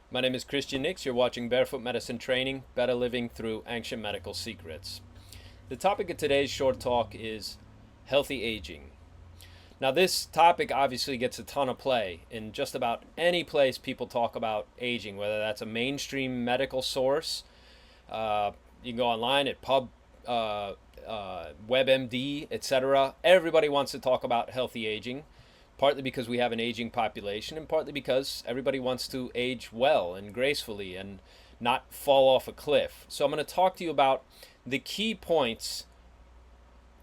My name is Christian Nix. You're watching Barefoot Medicine Training, Better Living Through Ancient Medical Secrets. The topic of today's short talk is healthy aging. Now, this topic obviously gets a ton of play in just about any place people talk about aging, whether that's a mainstream medical source. You can go online at WebMD, etc. Everybody wants to talk about healthy aging, partly because we have an aging population and partly because everybody wants to age well and gracefully and not fall off a cliff. So I'm going to talk to you about the key points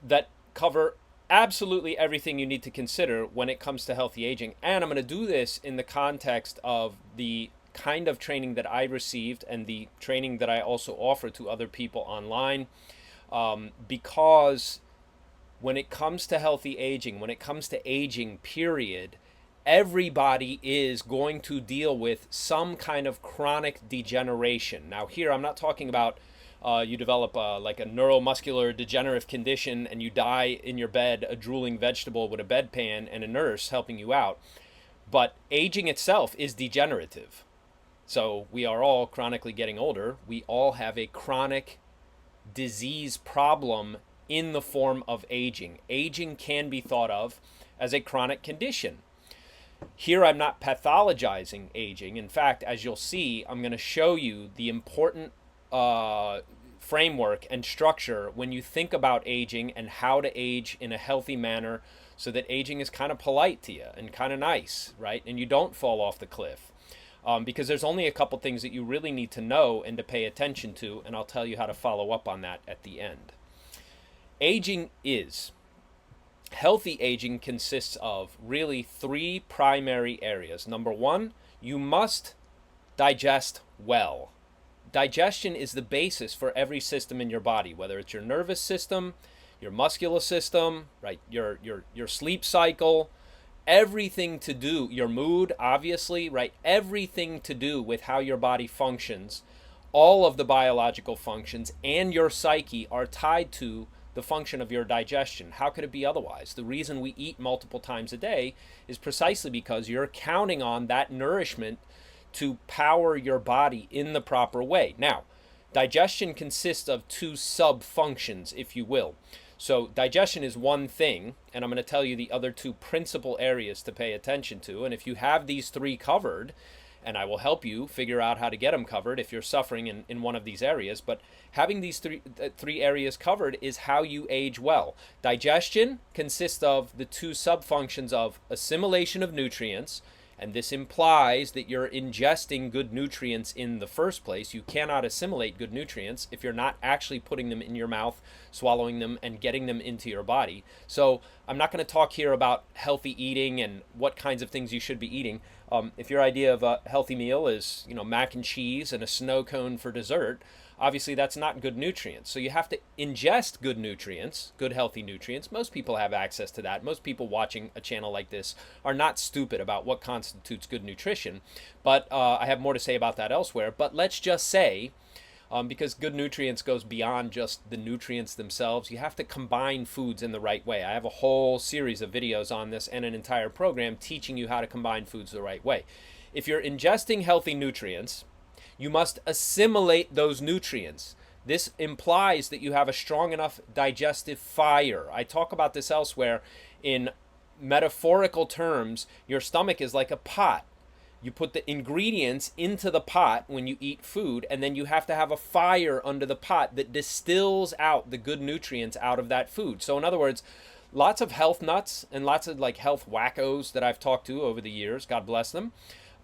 that cover absolutely everything you need to consider when it comes to healthy aging. And I'm going to do this in the context of the kind of training that I received and the training that I also offer to other people online, because when it comes to healthy aging, when it comes to aging, period, everybody is going to deal with some kind of chronic degeneration. Now, here I'm not talking about you develop like a neuromuscular degenerative condition and you die in your bed, a drooling vegetable with a bedpan and a nurse helping you out. But aging itself is degenerative. So we are all chronically getting older. We all have a chronic disease problem in the form of aging. Aging can be thought of as a chronic condition. Here I'm not pathologizing aging. In fact, as you'll see, I'm going to show you the important framework and structure when you think about aging and how to age in a healthy manner so that aging is kind of polite to you and kind of nice, right? And you don't fall off the cliff. Because there's only a couple things that you really need to know and to pay attention to, and I'll tell you how to follow up on that at the end. Healthy aging consists of really three primary areas. Number one, you must digest well. Digestion is the basis for every system in your body, whether it's your nervous system, your muscular system, right, your sleep cycle, everything to do, your mood, obviously, right, everything to do with how your body functions, all of the biological functions and your psyche are tied to the function of your digestion. How could it be otherwise? The reason we eat multiple times a day is precisely because you're counting on that nourishment to power your body in the proper way. Now, digestion consists of two sub-functions, if you will. So digestion is one thing, and I'm going to tell you the other two principal areas to pay attention to. And if you have these three covered, and I will help you figure out how to get them covered if you're suffering in one of these areas, but having these three areas covered is how you age well. Digestion consists of the two sub-functions of assimilation of nutrients, and this implies that you're ingesting good nutrients in the first place. You cannot assimilate good nutrients if you're not actually putting them in your mouth, swallowing them, and getting them into your body. So I'm not going to talk here about healthy eating and what kinds of things you should be eating. If your idea of a healthy meal is, mac and cheese and a snow cone for dessert, obviously that's not good nutrients. So you have to ingest good nutrients, good healthy nutrients. Most people have access to that. Most people watching a channel like this are not stupid about what constitutes good nutrition. But I have more to say about that elsewhere. But let's just say, because good nutrients goes beyond just the nutrients themselves, you have to combine foods in the right way. I have a whole series of videos on this and an entire program teaching you how to combine foods the right way. If you're ingesting healthy nutrients, you must assimilate those nutrients. This implies that you have a strong enough digestive fire. I talk about this elsewhere in metaphorical terms. Your stomach is like a pot. You put the ingredients into the pot when you eat food, and then you have to have a fire under the pot that distills out the good nutrients out of that food. So in other words, lots of health nuts and lots of like health wackos that I've talked to over the years, God bless them.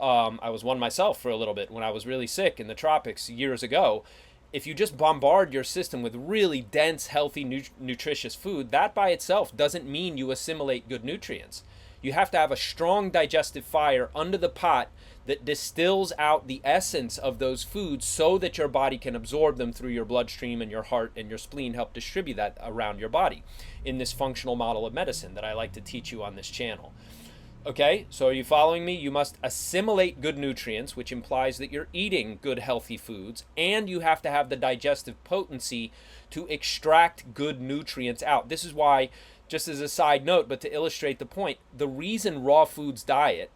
I was one myself for a little bit when I was really sick in the tropics years ago. If you just bombard your system with really dense, healthy, nutritious food, that by itself doesn't mean you assimilate good nutrients. You have to have a strong digestive fire under the pot that distills out the essence of those foods so that your body can absorb them through your bloodstream, and your heart and your spleen help distribute that around your body in this functional model of medicine that I like to teach you on this channel. Okay, so are you following me? You must assimilate good nutrients, which implies that you're eating good, healthy foods, and you have to have the digestive potency to extract good nutrients out. This is why, just as a side note, but to illustrate the point, the reason Raw Foods diet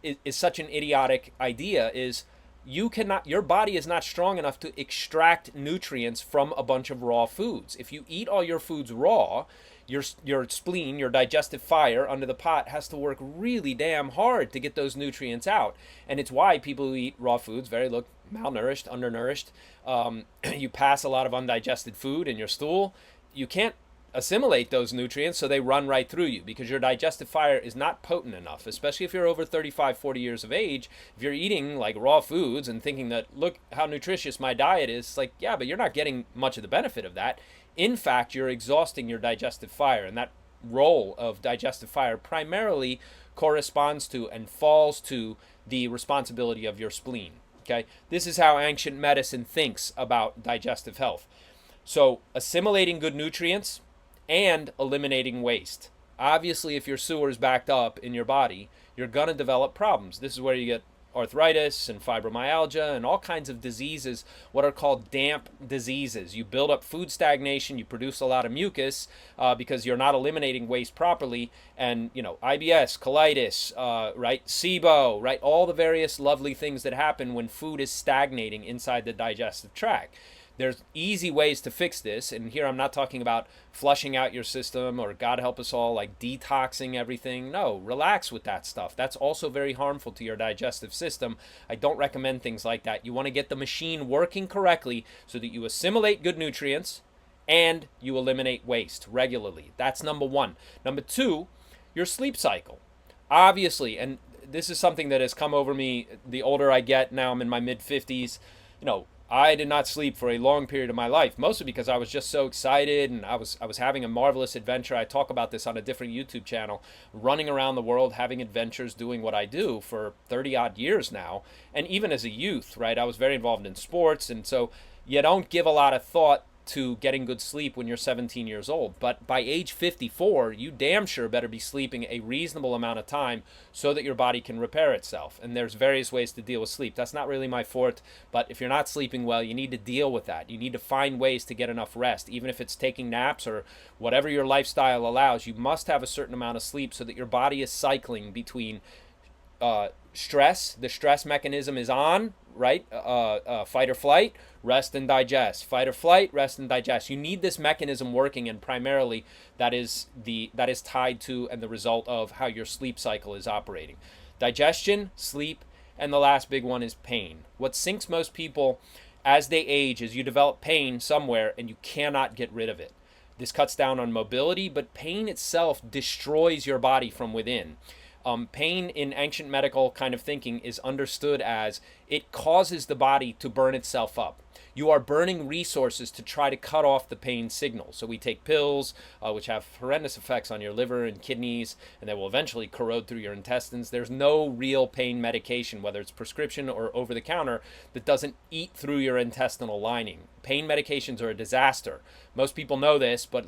is such an idiotic idea is your body is not strong enough to extract nutrients from a bunch of raw foods. If you eat all your foods raw, your spleen, your digestive fire under the pot has to work really damn hard to get those nutrients out. And it's why people who eat raw foods look malnourished, undernourished. You pass a lot of undigested food in your stool. You can't assimilate those nutrients, so they run right through you because your digestive fire is not potent enough, especially if you're over 35, 40 years of age. If you're eating like raw foods and thinking that, look how nutritious my diet is, it's like, yeah, but you're not getting much of the benefit of that. In fact, you're exhausting your digestive fire, and that role of digestive fire primarily corresponds to and falls to the responsibility of your spleen. Okay, this is how ancient medicine thinks about digestive health. So assimilating good nutrients and eliminating waste. Obviously, if your sewer's backed up in your body, you're going to develop problems. This is where you get arthritis and fibromyalgia and all kinds of diseases, what are called damp diseases. You build up food stagnation, you produce a lot of mucus because you're not eliminating waste properly, and IBS, colitis, right, SIBO, right, all the various lovely things that happen when food is stagnating inside the digestive tract. There's easy ways to fix this, and here I'm not talking about flushing out your system or, God help us all, like detoxing everything. No, relax with that stuff. That's also very harmful to your digestive system. I don't recommend things like that. You want to get the machine working correctly so that you assimilate good nutrients and you eliminate waste regularly. That's number one. Number two, your sleep cycle. Obviously, and this is something that has come over me the older I get. Now I'm in my mid-50s. I did not sleep for a long period of my life, mostly because I was just so excited and I was having a marvelous adventure. I talk about this on a different YouTube channel, running around the world, having adventures, doing what I do for 30 odd years now. And even as a youth, right, I was very involved in sports. And so you don't give a lot of thought to getting good sleep when you're 17 years old. But by age 54, you damn sure better be sleeping a reasonable amount of time so that your body can repair itself. And there's various ways to deal with sleep. That's not really my forte, but if you're not sleeping well, you need to deal with that. You need to find ways to get enough rest. Even if it's taking naps or whatever your lifestyle allows, you must have a certain amount of sleep so that your body is cycling between stress. The stress mechanism is on, right? Fight or flight, rest and digest. Fight or flight, rest and digest. You need this mechanism working, and primarily that is tied to and the result of how your sleep cycle is operating. Digestion, sleep, and the last big one is pain. What sinks most people as they age is you develop pain somewhere and you cannot get rid of it. This cuts down on mobility, but pain itself destroys your body from within. Pain in ancient medical kind of thinking is understood as it causes the body to burn itself up. You are burning resources to try to cut off the pain signal. So we take pills, which have horrendous effects on your liver and kidneys, and they will eventually corrode through your intestines. There's no real pain medication, whether it's prescription or over the counter, that doesn't eat through your intestinal lining. Pain medications are a disaster. Most people know this, but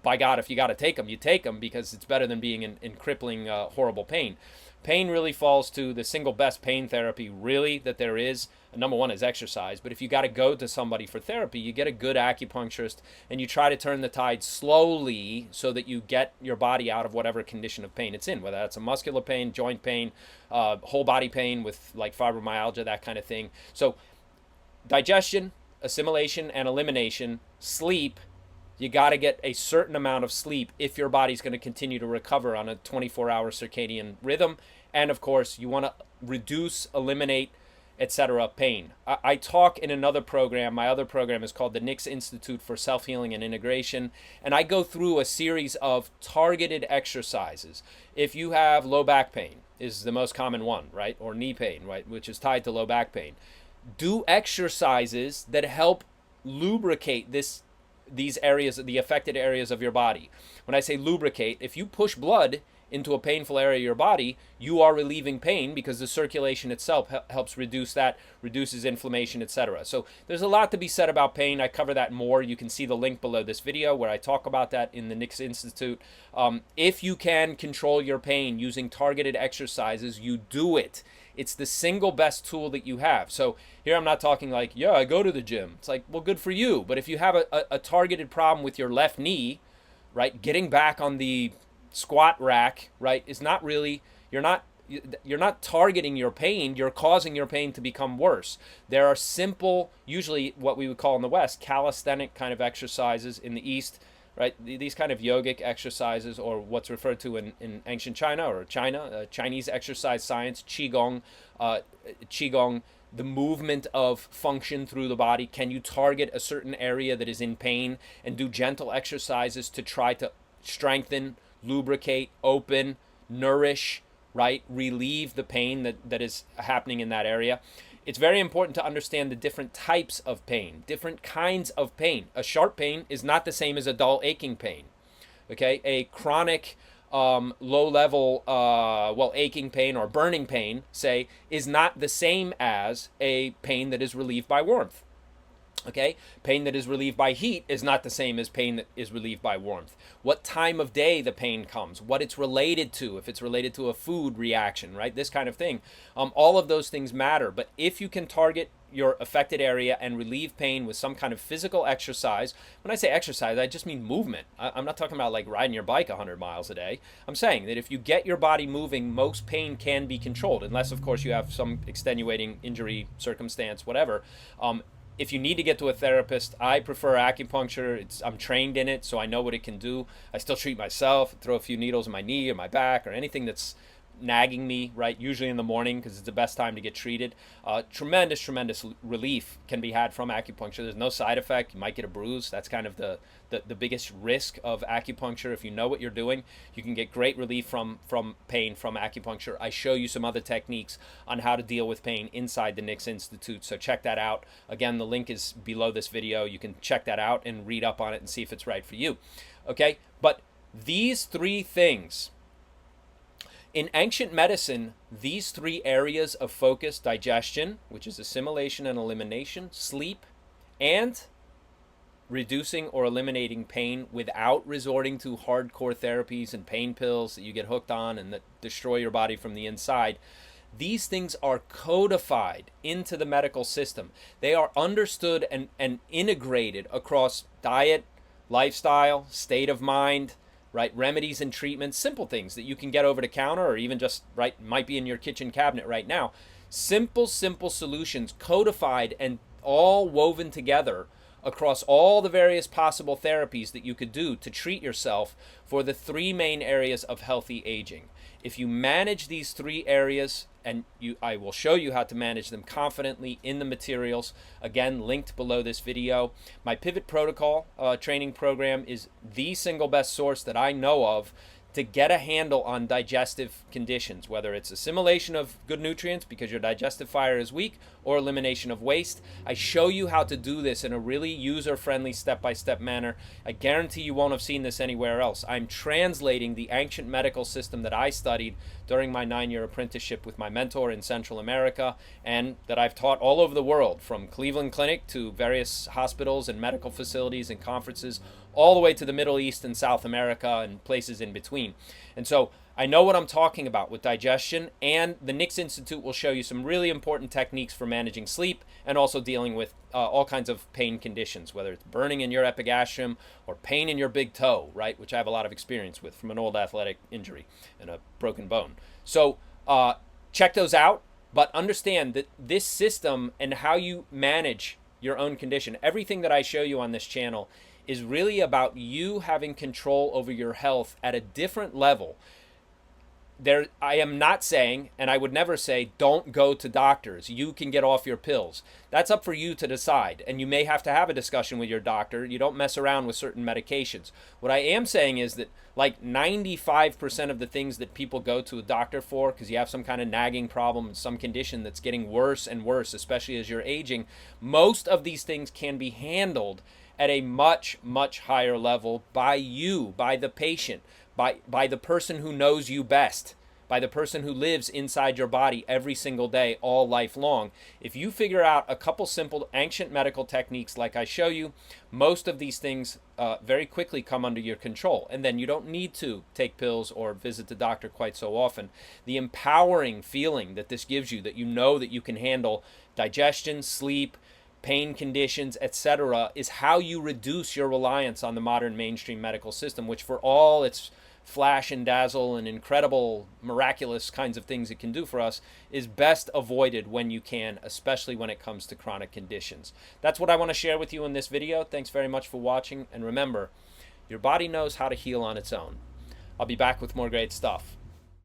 by God, if you got to take them, you take them because it's better than being in crippling, horrible pain. Pain really falls to the single best pain therapy, really, that there is. Number one is exercise. But if you got to go to somebody for therapy, you get a good acupuncturist and you try to turn the tide slowly so that you get your body out of whatever condition of pain it's in, whether that's a muscular pain, joint pain, whole body pain with like fibromyalgia, that kind of thing. So digestion, assimilation, and elimination, sleep. You got to get a certain amount of sleep if your body's going to continue to recover on a 24-hour circadian rhythm. And of course, you want to reduce, eliminate, etc. pain. I talk in another program. My other program is called the Nix Institute for Self-Healing and Integration. And I go through a series of targeted exercises. If you have low back pain, is the most common one, right? Or knee pain, right? Which is tied to low back pain. Do exercises that help lubricate these areas, the affected areas of your body. When I say lubricate, if you push blood into a painful area of your body, you are relieving pain because the circulation itself helps reduce that, reduces inflammation, etc. So there's a lot to be said about pain. I cover that more. You can see the link below this video where I talk about that in the Nix Institute. If you can control your pain using targeted exercises, you do it. It's the single best tool that you have. So here I'm not talking like, yeah, I go to the gym. It's like, well, good for you. But if you have a targeted problem with your left knee, right, getting back on the squat rack, right, is not really, you're not you're not targeting your pain, you're causing your pain to become worse. There are simple, usually what we would call in the West, calisthenic kind of exercises. In the East, right, these kind of yogic exercises, or what's referred to in ancient China or Chinese exercise science, qigong, qigong, the movement of function through the body. Can you target a certain area that is in pain and do gentle exercises to try to strengthen, lubricate, open, nourish, right? Relieve the pain that is happening in that area. It's very important to understand the different types of pain, different kinds of pain. A sharp pain is not the same as a dull aching pain. Okay, a chronic low-level, aching pain or burning pain, say, is not the same as a pain that is relieved by warmth. Okay, pain that is relieved by heat is not the same as pain that is relieved by warmth. What time of day the pain comes, what it's related to, if it's related to a food reaction, right? This kind of thing. All of those things matter. But if you can target your affected area and relieve pain with some kind of physical exercise, when I say exercise, I just mean movement. I'm not talking about like riding your bike 100 miles a day. I'm saying that if you get your body moving, most pain can be controlled, unless, of course, you have some extenuating injury circumstance, whatever. If you need to get to a therapist, I prefer acupuncture. I'm trained in it, so I know what it can do. I still treat myself, throw a few needles in my knee or my back or anything that's nagging me, right? Usually in the morning because it's the best time to get treated. Tremendous relief can be had from acupuncture. There's no side effect. You might get a bruise. That's kind of the biggest risk of acupuncture. If you know what you're doing, you can get great relief from pain from acupuncture. I show you some other techniques on how to deal with pain inside the Nix Institute, so check that out. Again, the link is below this video. You can check that out and read up on it and see if it's right for you. Okay, but these three things, in ancient medicine, these three areas of focus, digestion, which is assimilation and elimination, sleep, and reducing or eliminating pain without resorting to hardcore therapies and pain pills that you get hooked on and that destroy your body from the inside, these things are codified into the medical system. They are understood and integrated across diet, lifestyle, state of mind, right? Remedies and treatments, simple things that you can get over the counter or even just, right, might be in your kitchen cabinet right now. Simple solutions codified and all woven together across all the various possible therapies that you could do to treat yourself for the three main areas of healthy aging. If you manage these three areas, and I will show you how to manage them confidently in the materials, again, linked below this video. My Pivot Protocol training program is the single best source that I know of to get a handle on digestive conditions, whether it's assimilation of good nutrients because your digestive fire is weak or elimination of waste. I show you how to do this in a really user-friendly step-by-step manner. I guarantee you won't have seen this anywhere else. I'm translating the ancient medical system that I studied during my 9-year apprenticeship with my mentor in Central America and that I've taught all over the world, from Cleveland Clinic to various hospitals and medical facilities and conferences, all the way to the Middle East and South America and places in between. And so I know what I'm talking about with digestion, and the Nix Institute will show you some really important techniques for managing sleep and also dealing with all kinds of pain conditions, whether it's burning in your epigastrium or pain in your big toe, right, which I have a lot of experience with from an old athletic injury and a broken bone. So check those out, but understand that this system and how you manage your own condition, everything that I show you on this channel is really about you having control over your health at a different level. I am not saying, and I would never say, don't go to doctors. You can get off your pills. That's up for you to decide, and you may have to have a discussion with your doctor. You don't mess around with certain medications. What I am saying is that like 95% of the things that people go to a doctor for, because you have some kind of nagging problem, some condition that's getting worse and worse, especially as you're aging, most of these things can be handled at a much higher level by you, by the patient, by the person who knows you best, by the person who lives inside your body every single day, all life long. If you figure out a couple simple ancient medical techniques like I show you, most of these things very quickly come under your control. And then you don't need to take pills or visit the doctor quite so often. The empowering feeling that this gives you, that you know that you can handle digestion, sleep, pain conditions, etc., is how you reduce your reliance on the modern mainstream medical system, which for all its flash and dazzle and incredible, miraculous kinds of things it can do for us is best avoided when you can, especially when it comes to chronic conditions. That's what I want to share with you in this video. Thanks very much for watching, and remember, your body knows how to heal on its own. I'll be back with more great stuff.